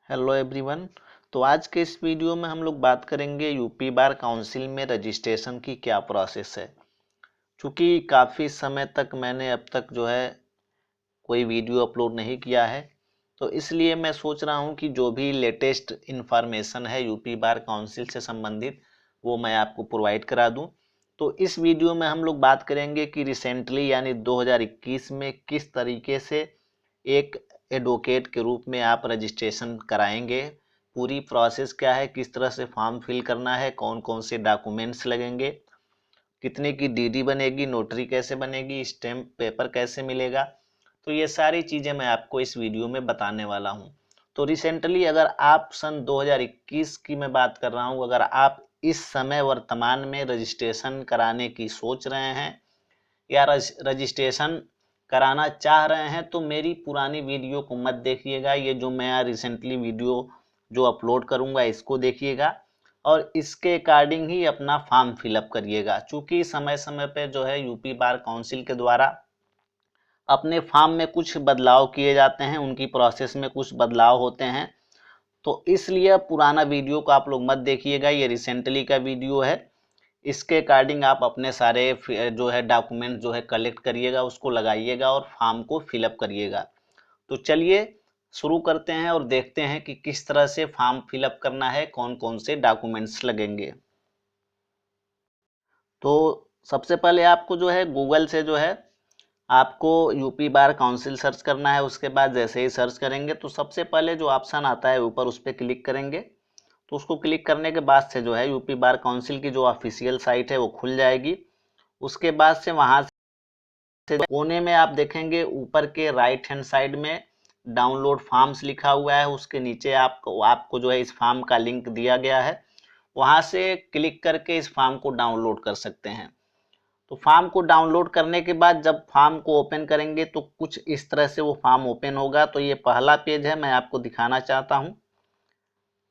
Hello everyone. तो आज के इस वीडियो में हम लोग बात करेंगे यूपी बार काउंसिल में रजिस्ट्रेशन की क्या प्रोसेस है। क्योंकि काफ़ी समय तक मैंने अब तक कोई वीडियो अपलोड नहीं किया है, तो इसलिए मैं सोच रहा हूं कि जो भी लेटेस्ट इन्फॉर्मेशन है यूपी बार काउंसिल से संबंधित वो मैं आपको प्रोवाइड करा दूं। तो इस वीडियो में हम लोग बात करेंगे कि रिसेंटली यानी 2021 में किस तरीके से एक एडवोकेट के रूप में आप रजिस्ट्रेशन कराएंगे, पूरी प्रोसेस क्या है, किस तरह से फॉर्म फिल करना है, कौन कौन से डॉक्यूमेंट्स लगेंगे, कितने की डीडी बनेगी, नोटरी कैसे बनेगी, स्टैम्प पेपर कैसे मिलेगा। तो ये सारी चीज़ें मैं आपको इस वीडियो में बताने वाला हूँ। तो रिसेंटली अगर आप सन 2021 की मैं बात कर रहा हूँ, अगर आप इस समय वर्तमान में रजिस्ट्रेशन कराने की सोच रहे हैं या रजिस्ट्रेशन कराना चाह रहे हैं तो मेरी पुरानी वीडियो को मत देखिएगा। ये जो मैं रिसेंटली वीडियो जो अपलोड करूंगा इसको देखिएगा और इसके अकॉर्डिंग ही अपना फॉर्म फिलअप करिएगा। चूँकि समय समय पे यूपी बार काउंसिल के द्वारा अपने फॉर्म में कुछ बदलाव किए जाते हैं, उनकी प्रोसेस में कुछ बदलाव होते हैं। तो इसलिए पुराना वीडियो को आप लोग मत देखिएगा, ये रिसेंटली का वीडियो है। इसके अकॉर्डिंग आप अपने सारे डॉक्यूमेंट कलेक्ट करिएगा, उसको लगाइएगा और फॉर्म को फिलअप करिएगा। तो चलिए शुरू करते हैं और देखते हैं कि किस तरह से फॉर्म फिलअप करना है, कौन कौन से डॉक्यूमेंट्स लगेंगे। तो सबसे पहले आपको गूगल से आपको यूपी बार काउंसिल सर्च करना है। उसके बाद जैसे ही सर्च करेंगे तो सबसे पहले जो ऑप्शन आता है ऊपर उस पर क्लिक करेंगे। तो उसको क्लिक करने के बाद से यूपी बार काउंसिल की जो ऑफिशियल साइट है वो खुल जाएगी। उसके बाद से वहाँ से कोने में आप देखेंगे ऊपर के राइट हैंड साइड में डाउनलोड फॉर्म्स लिखा हुआ है, उसके नीचे आपको इस फॉर्म का लिंक दिया गया है, वहाँ से क्लिक करके इस फॉर्म को डाउनलोड कर सकते हैं। तो फॉर्म को डाउनलोड करने के बाद जब फॉर्म को ओपन करेंगे तो कुछ इस तरह से वो फॉर्म ओपन होगा। तो ये पहला पेज है, मैं आपको दिखाना चाहता हूँ।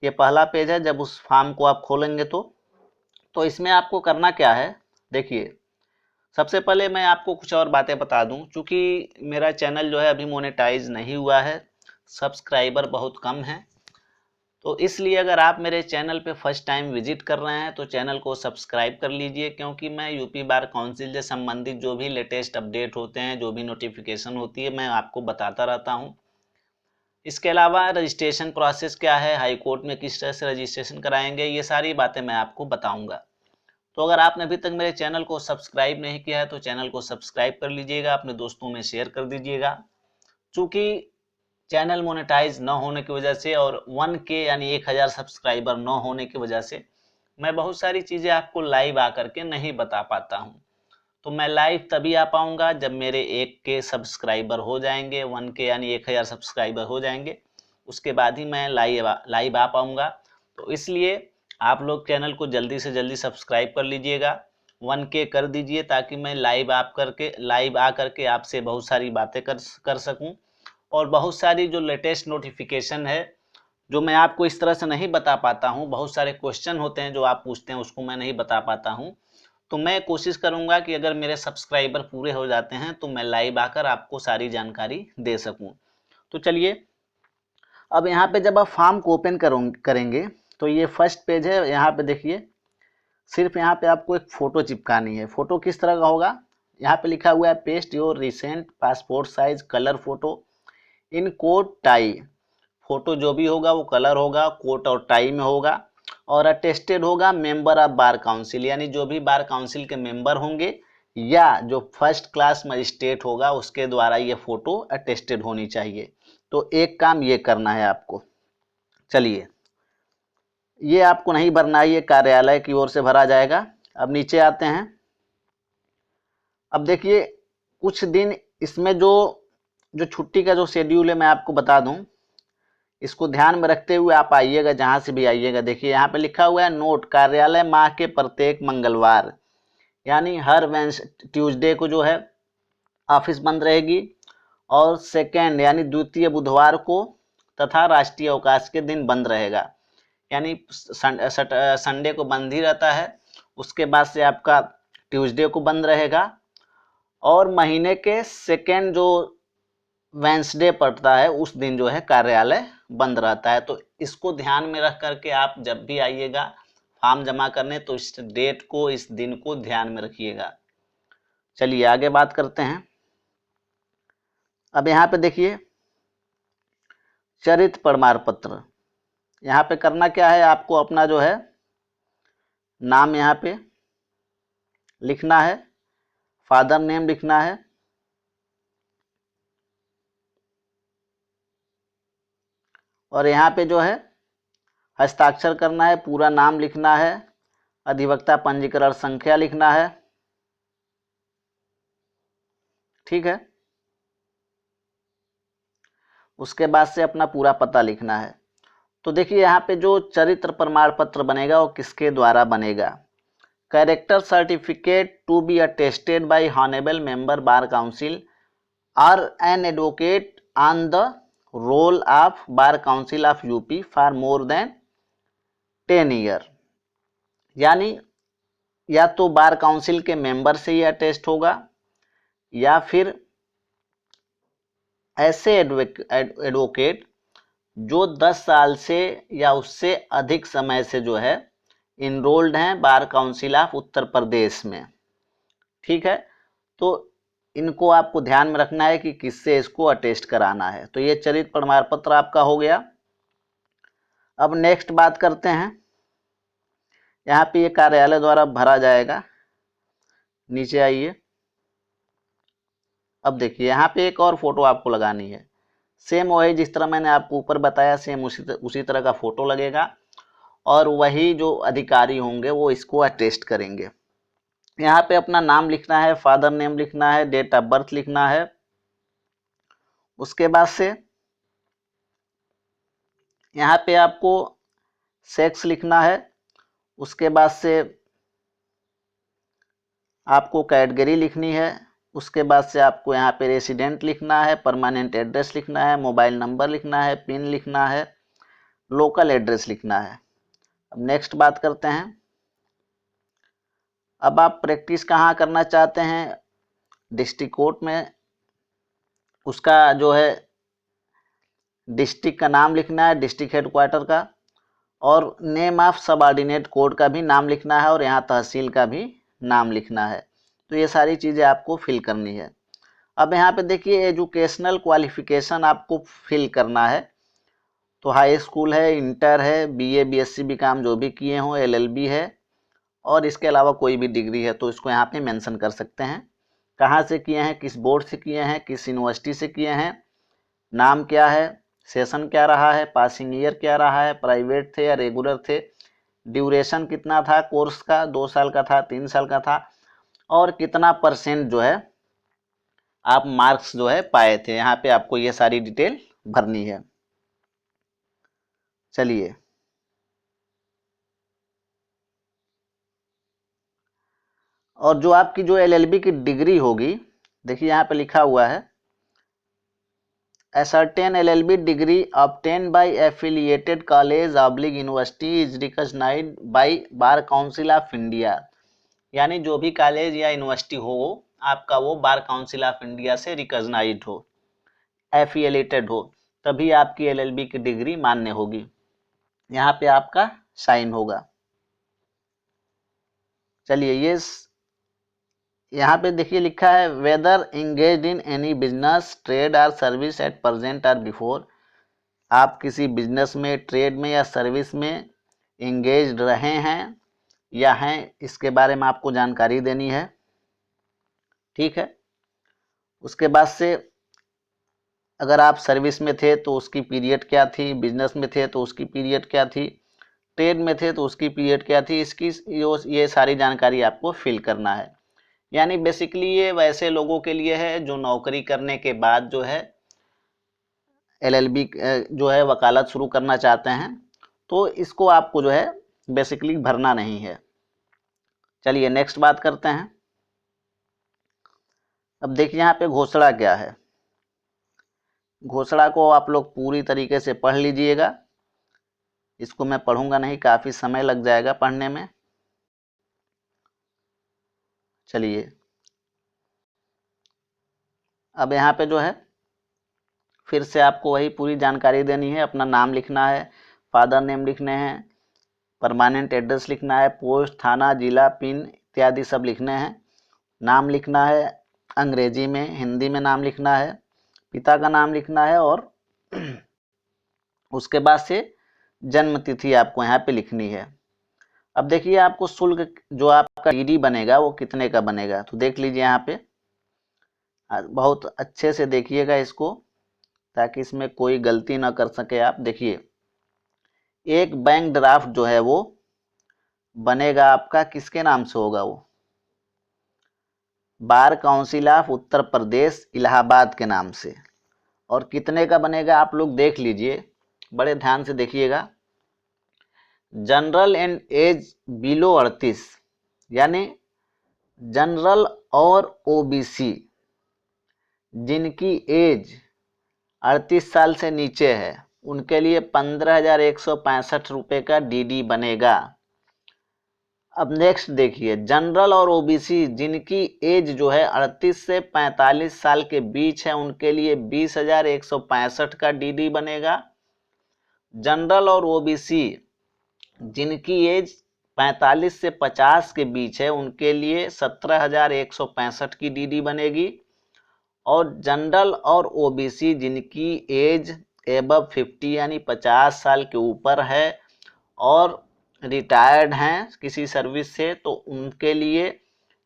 ये पहला पेज है। जब उस फॉर्म को आप खोलेंगे तो इसमें आपको करना क्या है, देखिए। सबसे पहले मैं आपको कुछ और बातें बता दूं। चूँकि मेरा चैनल अभी मोनेटाइज नहीं हुआ है, सब्सक्राइबर बहुत कम हैं, तो इसलिए अगर आप मेरे चैनल पे फर्स्ट टाइम विजिट कर रहे हैं तो चैनल को सब्सक्राइब कर लीजिए। क्योंकि मैं यूपी बार काउंसिल से संबंधित जो भी लेटेस्ट अपडेट होते हैं, जो भी नोटिफिकेशन होती है, मैं आपको बताता रहता हूँ। इसके अलावा रजिस्ट्रेशन प्रोसेस क्या है, हाई कोर्ट में किस तरह से रजिस्ट्रेशन कराएंगे, ये सारी बातें मैं आपको बताऊँगा। तो अगर आपने अभी तक मेरे चैनल को सब्सक्राइब नहीं किया है तो चैनल को सब्सक्राइब कर लीजिएगा, अपने दोस्तों में शेयर कर दीजिएगा। चूँकि चैनल मोनेटाइज न होने की वजह से और 1K यानी 1000 सब्सक्राइबर न होने की वजह से मैं बहुत सारी चीज़ें आपको लाइव आकर के नहीं बता पाता हूँ। तो मैं लाइव तभी आ पाऊँगा जब मेरे 1K सब्सक्राइबर हो जाएंगे, 1K यानी 1000 सब्सक्राइबर हो जाएंगे, उसके बाद ही मैं लाइव आ पाऊँगा। तो इसलिए आप लोग चैनल को जल्दी से जल्दी सब्सक्राइब कर लीजिएगा, 1K कर दीजिए, ताकि मैं लाइव आ करके आपसे बहुत सारी बातें कर सकूं। और बहुत सारी जो लेटेस्ट नोटिफिकेशन है जो मैं आपको इस तरह से नहीं बता पाता हूं, बहुत सारे क्वेश्चन होते हैं जो आप पूछते हैं उसको मैं नहीं बता पाता हूं, तो मैं कोशिश करूंगा कि अगर मेरे सब्सक्राइबर पूरे हो जाते हैं तो मैं लाइव आकर आपको सारी जानकारी दे सकूं। तो चलिए, अब यहाँ पे जब आप फॉर्म को ओपन करेंगे तो ये फर्स्ट पेज है। यहाँ पे देखिए, सिर्फ यहाँ पे आपको एक फ़ोटो चिपकानी है। फ़ोटो किस तरह का होगा, यहाँ पे लिखा हुआ है paste your recent passport size colour photo in coat tie. Photo जो भी होगा वो कलर होगा, कोट और टाई में होगा, और अटेस्टेड होगा मेंबर ऑफ बार काउंसिल, यानी जो भी बार काउंसिल के मेंबर होंगे या जो फर्स्ट क्लास मजिस्ट्रेट होगा उसके द्वारा ये फ़ोटो अटेस्टेड होनी चाहिए। तो एक काम ये करना है आपको। चलिए, ये आपको नहीं भरना है, ये कार्यालय की ओर से भरा जाएगा। अब नीचे आते हैं। अब देखिए, कुछ दिन इसमें जो जो छुट्टी का जो शेड्यूल है मैं आपको बता दूं, इसको ध्यान में रखते हुए आप आइएगा, जहां से भी आइएगा। देखिए यहाँ पे लिखा हुआ है नोट, कार्यालय माह के प्रत्येक मंगलवार यानी हर ट्यूसडे को ऑफिस बंद रहेगी, और सेकेंड यानी द्वितीय बुधवार को तथा राष्ट्रीय अवकाश के दिन बंद रहेगा, यानी संडे को बंद ही रहता है। उसके बाद से आपका ट्यूसडे को बंद रहेगा, और महीने के सेकेंड जो वेंसडे पड़ता है उस दिन कार्यालय बंद रहता है। तो इसको ध्यान में रख करके आप जब भी आइएगा फॉर्म जमा करने तो इस डेट को, इस दिन को ध्यान में रखिएगा। चलिए आगे बात करते हैं। अब यहाँ पे देखिए चरित्र प्रमाण पत्र, यहाँ पे करना क्या है, आपको अपना जो है नाम यहाँ पे लिखना है, फादर नेम लिखना है, और यहाँ पे जो है हस्ताक्षर करना है, पूरा नाम लिखना है, अधिवक्ता पंजीकरण संख्या लिखना है। ठीक है, उसके बाद से अपना पूरा पता लिखना है। तो देखिए यहाँ पे जो चरित्र प्रमाण पत्र बनेगा वो किसके द्वारा बनेगा, character certificate to be attested by honourable member bar council और an advocate on the roll of bar council of UP for more than 10 year. यानी या तो बार काउंसिल के मेंबर से ये अटेस्ट होगा या फिर ऐसे एडवोकेट जो 10 साल से या उससे अधिक समय से जो है इनरोल्ड हैं बार काउंसिल ऑफ उत्तर प्रदेश में। ठीक है, तो इनको आपको ध्यान में रखना है कि किससे इसको अटेस्ट कराना है। तो ये चरित्र प्रमाण पत्र आपका हो गया। अब नेक्स्ट बात करते हैं, यहाँ पे ये कार्यालय द्वारा भरा जाएगा। नीचे आइए, अब देखिए यहाँ पे एक और फोटो आपको लगानी है। सेम वही जिस तरह मैंने आपको ऊपर बताया, सेम उसी तरह का फोटो लगेगा और वही जो अधिकारी होंगे वो इसको अटेस्ट करेंगे। यहाँ पे अपना नाम लिखना है, फादर नेम लिखना है, डेट ऑफ बर्थ लिखना है। उसके बाद से यहाँ पे आपको सेक्स लिखना है। उसके बाद से आपको कैटेगरी लिखनी है। उसके बाद से आपको यहाँ पे रेसिडेंट लिखना है, परमानेंट एड्रेस लिखना है, मोबाइल नंबर लिखना है, पिन लिखना है, लोकल एड्रेस लिखना है। अब नेक्स्ट बात करते हैं, अब आप प्रैक्टिस कहाँ करना चाहते हैं, डिस्ट्रिक्ट कोर्ट में। उसका जो है डिस्ट्रिक्ट का नाम लिखना है, डिस्ट्रिक्ट हेडक्वार्टर का, और नेम ऑफ सबऑर्डिनेट कोर्ट का भी नाम लिखना है और यहाँ तहसील का भी नाम लिखना है। तो ये सारी चीज़ें आपको फिल करनी है। अब यहाँ पे देखिए एजुकेशनल क्वालिफिकेशन आपको फिल करना है। तो हाई स्कूल है, इंटर है, बीए बीएससी बीकॉम जो भी किए हों, एलएलबी है, और इसके अलावा कोई भी डिग्री है तो इसको यहाँ पे मेंशन कर सकते हैं। कहाँ से किए हैं, किस बोर्ड से किए हैं, किस यूनिवर्सिटी से किए हैं, नाम क्या है, सेशन क्या रहा है, पासिंग ईयर क्या रहा है, प्राइवेट थे या रेगुलर थे, ड्यूरेशन कितना था कोर्स का, 2 साल का था, 3 साल का था, और कितना % जो है आप मार्क्स जो है पाए थे। यहाँ पे आपको ये सारी डिटेल भरनी है। चलिए और जो आपकी जो एलएलबी की डिग्री होगी, देखिए यहाँ पे लिखा हुआ है A certain LLB degree obtained by affiliated college / university is recognized by Bar Council of India। यानी जो भी कॉलेज या यूनिवर्सिटी हो आपका वो बार काउंसिल ऑफ इंडिया से रिकॉग्नाइज्ड हो, एफिलिएटेड हो, तभी आपकी एलएलबी की डिग्री मान्य होगी। यहाँ पे आपका साइन होगा। चलिए ये यहाँ पे देखिए लिखा है whether engaged in any business trade or service at present or before. आप किसी बिजनेस में, ट्रेड में या सर्विस में एंगेज्ड रहे हैं या हैं, इसके बारे में आपको जानकारी देनी है। ठीक है, उसके बाद से अगर आप सर्विस में थे तो उसकी पीरियड क्या थी, बिजनेस में थे तो उसकी पीरियड क्या थी, ट्रेड में थे तो उसकी पीरियड क्या थी, इसकी ये सारी जानकारी आपको फिल करना है। यानी बेसिकली ये वैसे लोगों के लिए है जो नौकरी करने के बाद जो है एलएलबी जो है वकालत शुरू करना चाहते हैं, तो इसको आपको जो है बेसिकली भरना नहीं है। चलिए नेक्स्ट बात करते हैं। अब देखिए यहाँ पे घोषणा क्या है। घोषणा को आप लोग पूरी तरीके से पढ़ लीजिएगा, इसको मैं पढ़ूंगा नहीं, काफ़ी समय लग जाएगा पढ़ने में। चलिए अब यहाँ पे जो है फिर से आपको वही पूरी जानकारी देनी है। अपना नाम लिखना है, फादर नेम लिखने हैं, परमानेंट एड्रेस लिखना है, पोस्ट, थाना, जिला, पिन इत्यादि सब लिखने हैं। नाम लिखना है अंग्रेजी में, हिंदी में नाम लिखना है, पिता का नाम लिखना है और उसके बाद से जन्म तिथि आपको यहाँ पे लिखनी है। अब देखिए आपको शुल्क जो आपका डीडी बनेगा वो कितने का बनेगा, तो देख लीजिए यहाँ पे बहुत अच्छे से देखिएगा इसको, ताकि इसमें कोई गलती ना कर सके आप। देखिए एक बैंक ड्राफ्ट जो है वो बनेगा आपका, किसके नाम से होगा वो, बार काउंसिल ऑफ उत्तर प्रदेश इलाहाबाद के नाम से। और कितने का बनेगा आप लोग देख लीजिए, बड़े ध्यान से देखिएगा। जनरल एंड एज बिलो 38, यानी जनरल और ओबीसी जिनकी एज 38 साल से नीचे है उनके लिए 15,165 रुपये का डीडी बनेगा। अब नेक्स्ट देखिए, जनरल और ओबीसी जिनकी एज जो है 38 से 45 साल के बीच है उनके लिए 20,165 का डीडी बनेगा। जनरल और ओबीसी जिनकी एज 45 से 50 के बीच है उनके लिए 17,165 की डीडी बनेगी। और जनरल और ओबीसी जिनकी एज एबव 50 यानी 50 साल के ऊपर है और रिटायर्ड हैं किसी सर्विस से, तो उनके लिए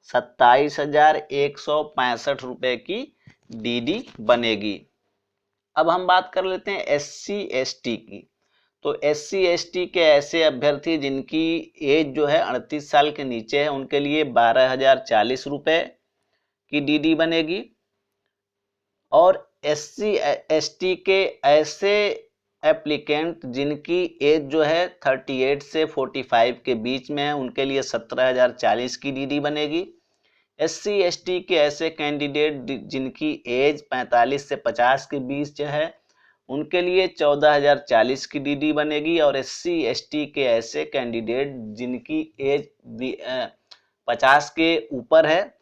27,165 रुपये की डीडी बनेगी। अब हम बात कर लेते हैं SC ST की। तो SC ST के ऐसे अभ्यर्थी जिनकी एज जो है 38 साल के नीचे है उनके लिए 12,040 रुपये की डीडी बनेगी। और SC ST के ऐसे एप्लीकेंट जिनकी एज जो है 38 से 45 के बीच में है उनके लिए 17,040 की डीडी बनेगी। SC ST के ऐसे कैंडिडेट जिनकी एज 45 से 50 के बीच है उनके लिए 14,040 की डीडी बनेगी। और SC ST के ऐसे कैंडिडेट जिनकी एज 50 के ऊपर है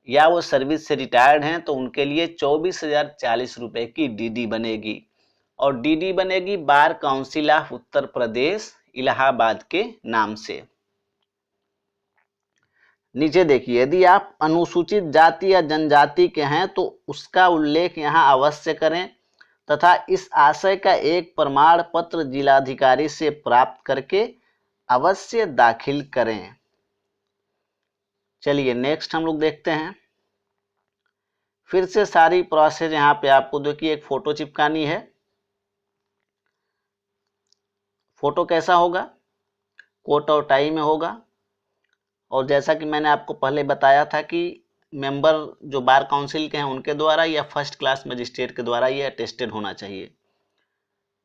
या वो सर्विस से रिटायर्ड हैं तो उनके लिए 24,040 रुपये की डीडी बनेगी। और डीडी बनेगी बार काउंसिल ऑफ उत्तर प्रदेश इलाहाबाद के नाम से। नीचे देखिए, यदि आप अनुसूचित जाति या जनजाति के हैं तो उसका उल्लेख यहाँ अवश्य करें तथा इस आशय का एक प्रमाण पत्र जिलाधिकारी से प्राप्त करके अवश्य दाखिल करें। चलिए नेक्स्ट हम लोग देखते हैं। फिर से सारी प्रोसेस यहाँ पे आपको देखिए, एक फोटो चिपकानी है। फोटो कैसा होगा, कोट और टाई में होगा। और जैसा कि मैंने आपको पहले बताया था कि मेंबर जो बार काउंसिल के हैं उनके द्वारा या फर्स्ट क्लास मजिस्ट्रेट के द्वारा ये अटेस्टेड होना चाहिए।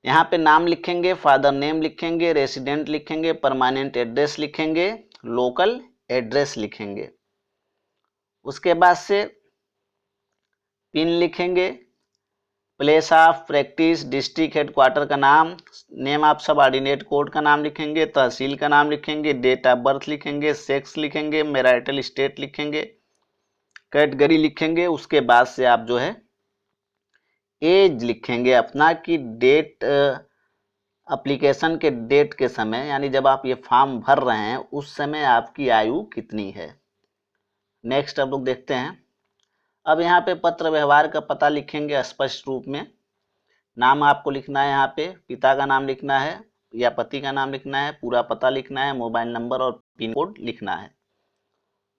यहाँ पे नाम लिखेंगे, फादर नेम लिखेंगे, रेसिडेंट लिखेंगे, परमानेंट एड्रेस लिखेंगे, लोकल एड्रेस लिखेंगे। उसके बाद से पिन लिखेंगे, place of practice, district headquarter का नाम, नेम ऑफ सबऑर्डिनेट कोर्ट का नाम लिखेंगे, तहसील का नाम लिखेंगे, डेट ऑफ बर्थ लिखेंगे, सेक्स लिखेंगे, मैरिटल स्टेट लिखेंगे, कैटेगरी लिखेंगे। उसके बाद से आप जो है एज लिखेंगे अपना कि डेट एप्लीकेशन के डेट के समय यानी जब आप ये फॉर्म भर रहे हैं उस समय आपकी आयु कितनी है। नेक्स्ट अब लोग देखते हैं। अब यहाँ पे पत्र व्यवहार का पता लिखेंगे स्पष्ट रूप में। नाम आपको लिखना है, यहाँ पे पिता का नाम लिखना है या पति का नाम लिखना है, पूरा पता लिखना है, मोबाइल नंबर और पिन कोड लिखना है।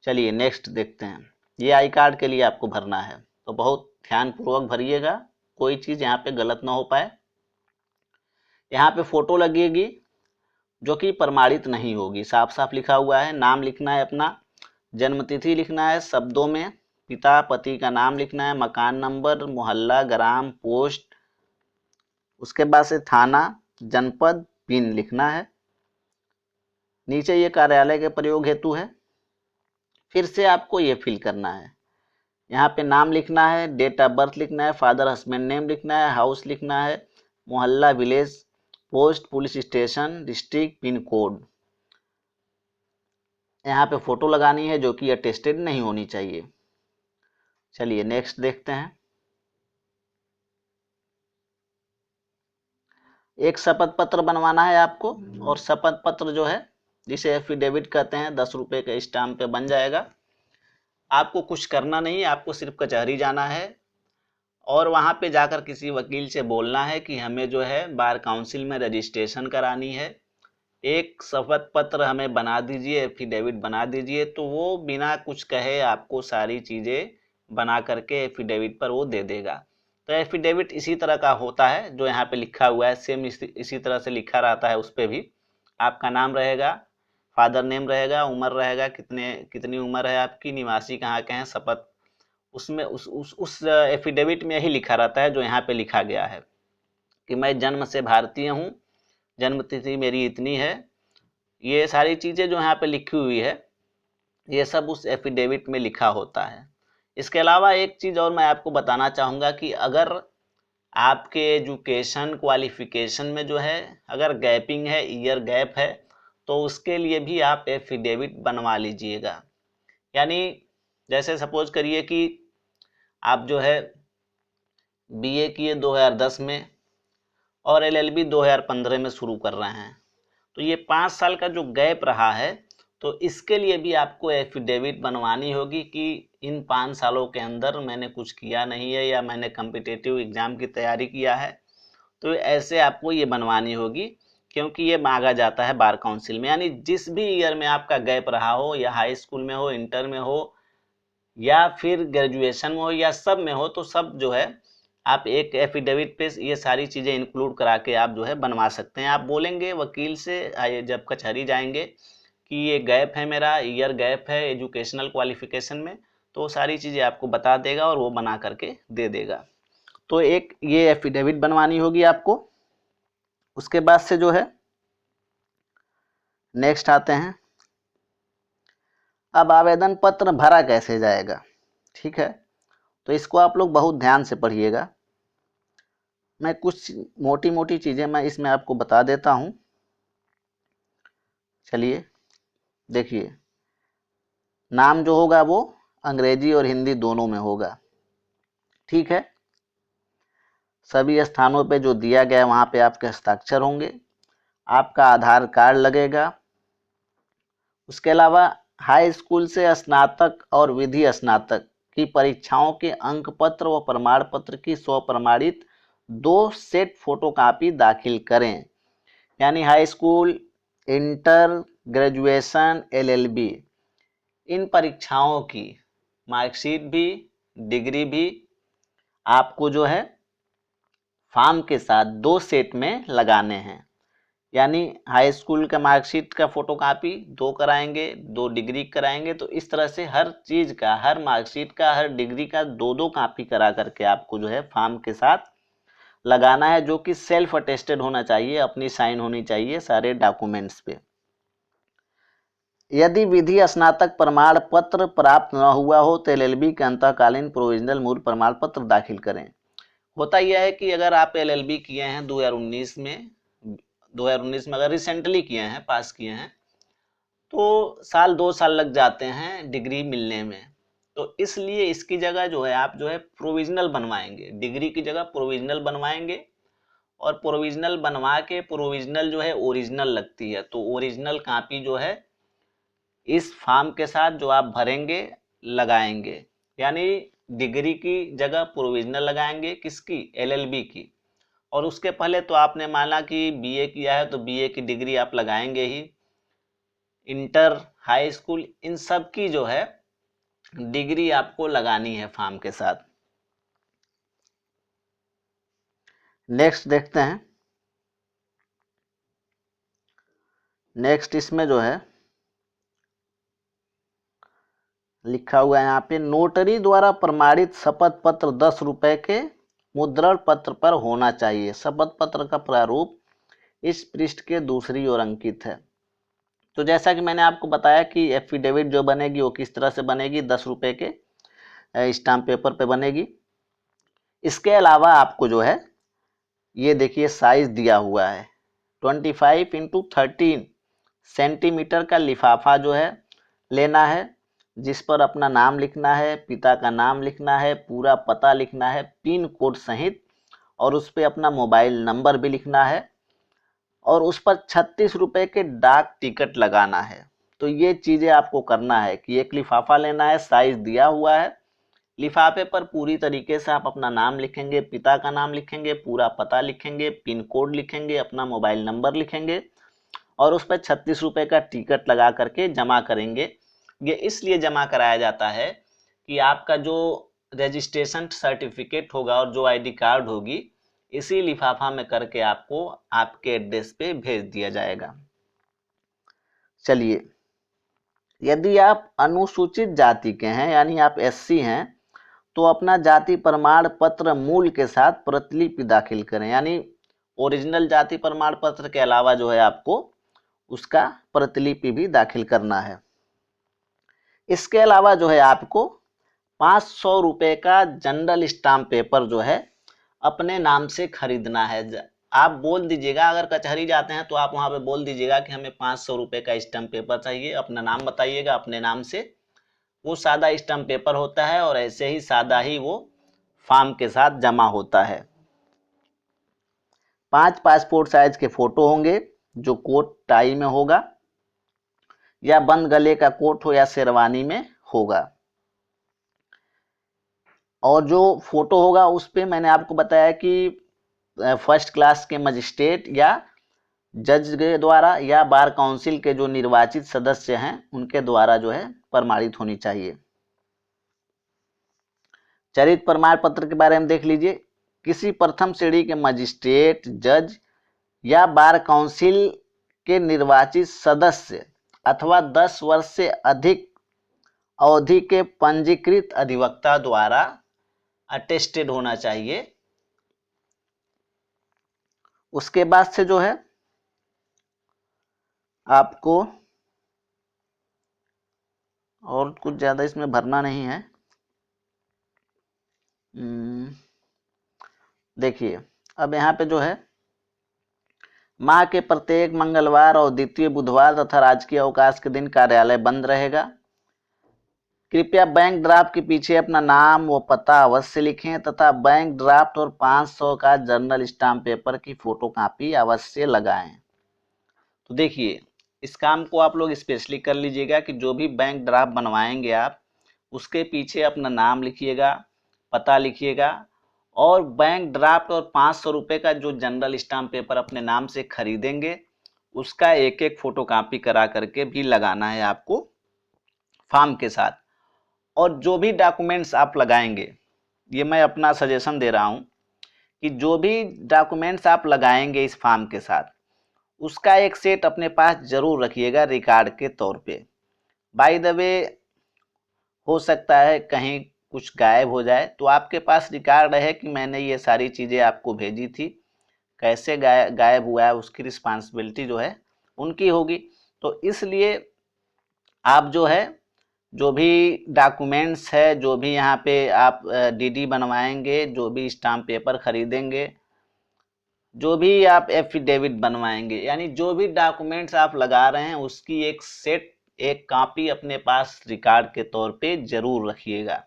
चलिए नेक्स्ट देखते हैं। ये आई कार्ड के लिए आपको भरना है, तो बहुत ध्यानपूर्वक भरिएगा, कोई चीज़ यहाँ पे गलत ना हो पाए। यहाँ पे फोटो लगेगी जो कि प्रमाणित नहीं होगी, साफ साफ लिखा हुआ है। नाम लिखना है अपना, जन्मतिथि लिखना है शब्दों में, पिता पति का नाम लिखना है, मकान नंबर, मोहल्ला, ग्राम, पोस्ट, उसके बाद से थाना, जनपद, पिन लिखना है। नीचे ये कार्यालय के प्रयोग हेतु है। फिर से आपको ये फिल करना है। यहाँ पे नाम लिखना है, डेट ऑफ बर्थ लिखना है, फादर हस्बैंड नेम लिखना है, हाउस लिखना है, मोहल्ला, village, post, police station, district, pin code. यहाँ पे फोटो लगानी है जो कि अटेस्टेड नहीं होनी चाहिए। चलिए नेक्स्ट देखते हैं। एक शपथ पत्र बनवाना है आपको, और शपथ पत्र जो है जिसे एफिडेविट कहते हैं 10 रुपये के स्टाम्प पे बन जाएगा। आपको कुछ करना नहीं, आपको सिर्फ कचहरी जाना है और वहाँ पे जाकर किसी वकील से बोलना है कि हमें जो है बार काउंसिल में रजिस्ट्रेशन करानी है, एक शपथ पत्र हमें बना दीजिए, एफिडेविट बना दीजिए। तो वो बिना कुछ कहे आपको सारी चीज़ें बना करके एफिडेविट पर वो दे देगा। तो एफिडेविट इसी तरह का होता है जो यहाँ पे लिखा हुआ है, सेम इसी तरह से लिखा रहता है। उस पर भी आपका नाम रहेगा, फादर नेम रहेगा, उम्र रहेगा, कितनी उम्र है आपकी, निवासी कहाँ के हैं, शपथ उसमें उस एफिडेविट में यही लिखा रहता है जो यहाँ पे लिखा गया है कि मैं जन्म से भारतीय हूँ, जन्म तिथि मेरी इतनी है। ये सारी चीज़ें जो यहाँ पे लिखी हुई है ये सब उस एफिडेविट में लिखा होता है। इसके अलावा एक चीज़ और मैं आपको बताना चाहूँगा कि अगर आपके एजुकेशन क्वालिफिकेशन में जो है अगर गैपिंग है, ईयर गैप है, तो उसके लिए भी आप एफिडेविट बनवा लीजिएगा। यानी जैसे सपोज करिए कि आप जो है बीए किए 2010 में और एलएलबी 2015 में शुरू कर रहे हैं, तो ये 5 साल का जो गैप रहा है, तो इसके लिए भी आपको एफिडेविट बनवानी होगी कि इन 5 सालों के अंदर मैंने कुछ किया नहीं है या मैंने कम्पिटिटिव एग्ज़ाम की तैयारी किया है। तो ऐसे आपको ये बनवानी होगी, क्योंकि ये मांगा जाता है बार काउंसिल में। यानी जिस भी ईयर में आपका गैप रहा हो, या हाई स्कूल में हो, इंटर में हो, या फिर ग्रेजुएशन में हो, या सब में हो, तो सब जो है आप एक एफिडेविट पे ये सारी चीज़ें इंक्लूड करा के आप जो है बनवा सकते हैं। आप बोलेंगे वकील से जब कचहरी जाएंगे कि ये गैप है, मेरा ईयर गैप है एजुकेशनल क्वालिफिकेशन में, तो सारी चीज़ें आपको बता देगा और वो बना करके दे देगा। तो एक ये एफिडेविट बनवानी होगी आपको। उसके बाद से जो है नेक्स्ट आते हैं, अब आवेदन पत्र भरा कैसे जाएगा। ठीक है, तो इसको आप लोग बहुत ध्यान से पढ़िएगा। मैं कुछ मोटी मोटी चीज़ें मैं इसमें आपको बता देता हूँ। चलिए देखिए, नाम जो होगा वो अंग्रेजी और हिंदी दोनों में होगा। ठीक है, सभी स्थानों पे जो दिया गया है वहाँ पे आपके हस्ताक्षर होंगे, आपका आधार कार्ड लगेगा। उसके अलावा हाई स्कूल से स्नातक और विधि स्नातक की परीक्षाओं के अंक पत्र व प्रमाण पत्र की स्वप्रमाणित 2 सेट फोटोकॉपी दाखिल करें। यानी high school, inter, graduation, LLB, इन परीक्षाओं की मार्कशीट भी, डिग्री भी आपको जो है फॉर्म के साथ 2 सेट में लगाने हैं। यानी हाई स्कूल का मार्कशीट का फोटोकॉपी 2 कराएंगे, 2 डिग्री कराएंगे। तो इस तरह से हर चीज़ का, हर मार्कशीट का, हर डिग्री का 2-2 कॉपी करा करके आपको जो है फॉर्म के साथ लगाना है, जो कि सेल्फ अटेस्टेड होना चाहिए, अपनी साइन होनी चाहिए सारे डॉक्यूमेंट्स पे। यदि विधि स्नातक प्रमाण पत्र प्राप्त न हुआ हो तो एलएलबी के अंतःकालीन प्रोविजनल मूल प्रमाण पत्र दाखिल करें। होता यह है कि अगर आप एलएलबी किए हैं 2019 में, 2019 में अगर रिसेंटली किए हैं, पास किए हैं, तो साल 2 साल लग जाते हैं डिग्री मिलने में। तो इसलिए इसकी जगह जो है आप जो है प्रोविजनल बनवाएंगे, डिग्री की जगह प्रोविजनल बनवाएंगे। और प्रोविजनल बनवा के प्रोविजनल जो है ओरिजिनल लगती है, तो ओरिजिनल कॉपी जो है इस फॉर्म के साथ जो आप भरेंगे लगाएंगे। यानी डिग्री की जगह प्रोविजनल लगाएंगे, किसकी, एलएलबी की। और उसके पहले तो आपने माना कि बीए किया है तो बीए की डिग्री आप लगाएंगे ही। इंटर, हाई स्कूल, इन सब की जो है डिग्री आपको लगानी है फॉर्म के साथ। नेक्स्ट देखते हैं। नेक्स्ट इसमें जो है लिखा हुआ है यहाँ पे, नोटरी द्वारा प्रमाणित शपथ पत्र 10 रुपए के मुद्रण पत्र पर होना चाहिए। शपथ पत्र का प्रारूप इस पृष्ठ के दूसरी ओर अंकित है। तो जैसा कि मैंने आपको बताया कि एफिडेविट जो बनेगी वो किस तरह से बनेगी, 10 रुपए के स्टाम्प पेपर पे बनेगी। इसके अलावा आपको जो है ये देखिए साइज दिया हुआ है, 25x13 सेंटीमीटर का लिफाफा जो है लेना है, जिस पर अपना नाम लिखना है, पिता का नाम लिखना है, पूरा पता लिखना है पिन कोड सहित, और उस पर अपना मोबाइल नंबर भी लिखना है। और उस पर 36 रुपए के डाक टिकट लगाना है। तो ये चीज़ें आपको करना है कि एक लिफाफा लेना है, साइज दिया हुआ है। लिफाफे पर पूरी तरीके से आप अपना नाम लिखेंगे, पिता का नाम लिखेंगे, पूरा पता लिखेंगे, पिन कोड लिखेंगे, अपना मोबाइल नंबर लिखेंगे और उस पर 36 रुपए का टिकट लगा करके जमा करेंगे। ये इसलिए जमा कराया जाता है कि आपका जो रजिस्ट्रेशन सर्टिफिकेट होगा और जो आईडी कार्ड होगी, इसी लिफाफा में करके आपको आपके एड्रेस पे भेज दिया जाएगा। चलिए, यदि आप अनुसूचित जाति के हैं यानी आप एससी हैं तो अपना जाति प्रमाण पत्र मूल के साथ प्रतिलिपि दाखिल करें। यानी ओरिजिनल जाति प्रमाण पत्र के अलावा जो है आपको उसका प्रतिलिपि भी दाखिल करना है। इसके अलावा जो है आपको 500 रुपए का जनरल स्टाम्प पेपर जो है अपने नाम से खरीदना है। आप बोल दीजिएगा, अगर कचहरी जाते हैं तो आप वहां पे बोल दीजिएगा कि हमें 500 रुपए का स्टाम्प पेपर चाहिए, अपना नाम बताइएगा अपने नाम से। वो सादा स्टाम्प पेपर होता है और ऐसे ही सादा ही वो फॉर्म के साथ जमा होता है। 5 पासपोर्ट साइज के फोटो होंगे जो कोट टाई में होगा या बंद गले का कोट हो या शेरवानी में होगा। और जो फोटो होगा उस पे मैंने आपको बताया कि फर्स्ट क्लास के मजिस्ट्रेट या जज के द्वारा या बार काउंसिल के जो निर्वाचित सदस्य हैं उनके द्वारा जो है प्रमाणित होनी चाहिए। चरित्र प्रमाण पत्र के बारे में देख लीजिए। किसी प्रथम श्रेणी के मजिस्ट्रेट, जज या बार काउंसिल के निर्वाचित सदस्य अथवा 10 वर्ष से अधिक अवधि के पंजीकृत अधिवक्ता द्वारा अटेस्टेड होना चाहिए। उसके बाद से जो है आपको और कुछ ज़्यादा इसमें भरना नहीं है। देखिए, अब यहाँ पे जो है माह के प्रत्येक मंगलवार और द्वितीय बुधवार तथा राजकीय अवकाश के दिन कार्यालय बंद रहेगा। कृपया बैंक ड्राफ्ट के पीछे अपना नाम व पता अवश्य लिखें तथा बैंक ड्राफ्ट और 500 का जर्नल स्टाम्प पेपर की फोटो कॉपी अवश्य लगाएं। तो देखिए, इस काम को आप लोग स्पेशली कर लीजिएगा कि जो भी बैंक ड्राफ्ट बनवाएंगे आप उसके पीछे अपना नाम लिखिएगा, पता लिखिएगा और बैंक ड्राफ्ट और 500 रुपये का जो जनरल स्टाम्प पेपर अपने नाम से खरीदेंगे उसका एक एक फोटो कॉपी करा करके भी लगाना है आपको फॉर्म के साथ। और जो भी डॉक्यूमेंट्स आप लगाएंगे, ये मैं अपना सजेशन दे रहा हूँ कि जो भी डॉक्यूमेंट्स आप लगाएंगे इस फॉर्म के साथ उसका एक सेट अपने पास जरूर रखिएगा रिकॉर्ड के तौर पे। बाय द वे हो सकता है कहीं कुछ गायब हो जाए तो आपके पास रिकॉर्ड है कि मैंने ये सारी चीज़ें आपको भेजी थी, कैसे गायब हुआ है उसकी रिस्पांसिबिलिटी जो है उनकी होगी। तो इसलिए आप जो है जो भी डॉक्यूमेंट्स है, जो भी यहाँ पे आप डीडी बनवाएंगे, जो भी स्टाम्प पेपर खरीदेंगे, जो भी आप एफिडेविट बनवाएंगे, यानी जो भी डॉक्यूमेंट्स आप लगा रहे हैं उसकी एक सेट, एक कॉपी अपने पास रिकॉर्ड के तौर पे जरूर रखिएगा।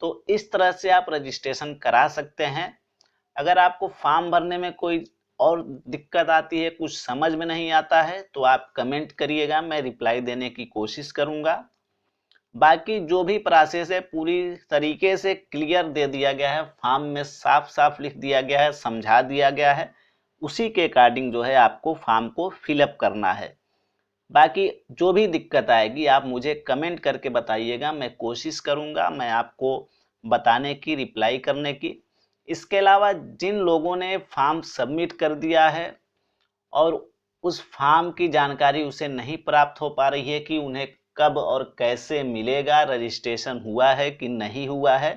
तो इस तरह से आप रजिस्ट्रेशन करा सकते हैं। अगर आपको फॉर्म भरने में कोई और दिक्कत आती है, कुछ समझ में नहीं आता है तो आप कमेंट करिएगा, मैं रिप्लाई देने की कोशिश करूंगा। बाकी जो भी प्रोसेस है पूरी तरीके से क्लियर दे दिया गया है, फॉर्म में साफ साफ लिख दिया गया है, समझा दिया गया है, उसी के अकॉर्डिंग जो है आपको फॉर्म को फिलअप करना है। बाकी जो भी दिक्कत आएगी आप मुझे कमेंट करके बताइएगा, मैं कोशिश करूंगा मैं आपको बताने की, रिप्लाई करने की। इसके अलावा जिन लोगों ने फॉर्म सबमिट कर दिया है और उस फॉर्म की जानकारी उसे नहीं प्राप्त हो पा रही है कि उन्हें कब और कैसे मिलेगा, रजिस्ट्रेशन हुआ है कि नहीं हुआ है,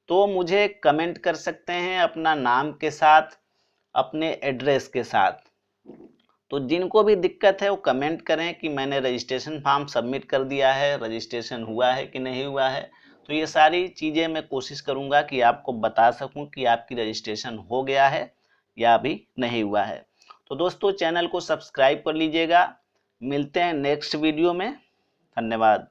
तो मुझे कमेंट कर सकते हैं अपना नाम के साथ, अपने एड्रेस के साथ। तो जिनको भी दिक्कत है वो कमेंट करें कि मैंने रजिस्ट्रेशन फॉर्म सबमिट कर दिया है, रजिस्ट्रेशन हुआ है कि नहीं हुआ है। तो ये सारी चीज़ें मैं कोशिश करूँगा कि आपको बता सकूँ कि आपकी रजिस्ट्रेशन हो गया है या अभी नहीं हुआ है। तो दोस्तों, चैनल को सब्सक्राइब कर लीजिएगा। मिलते हैं नेक्स्ट वीडियो में। धन्यवाद।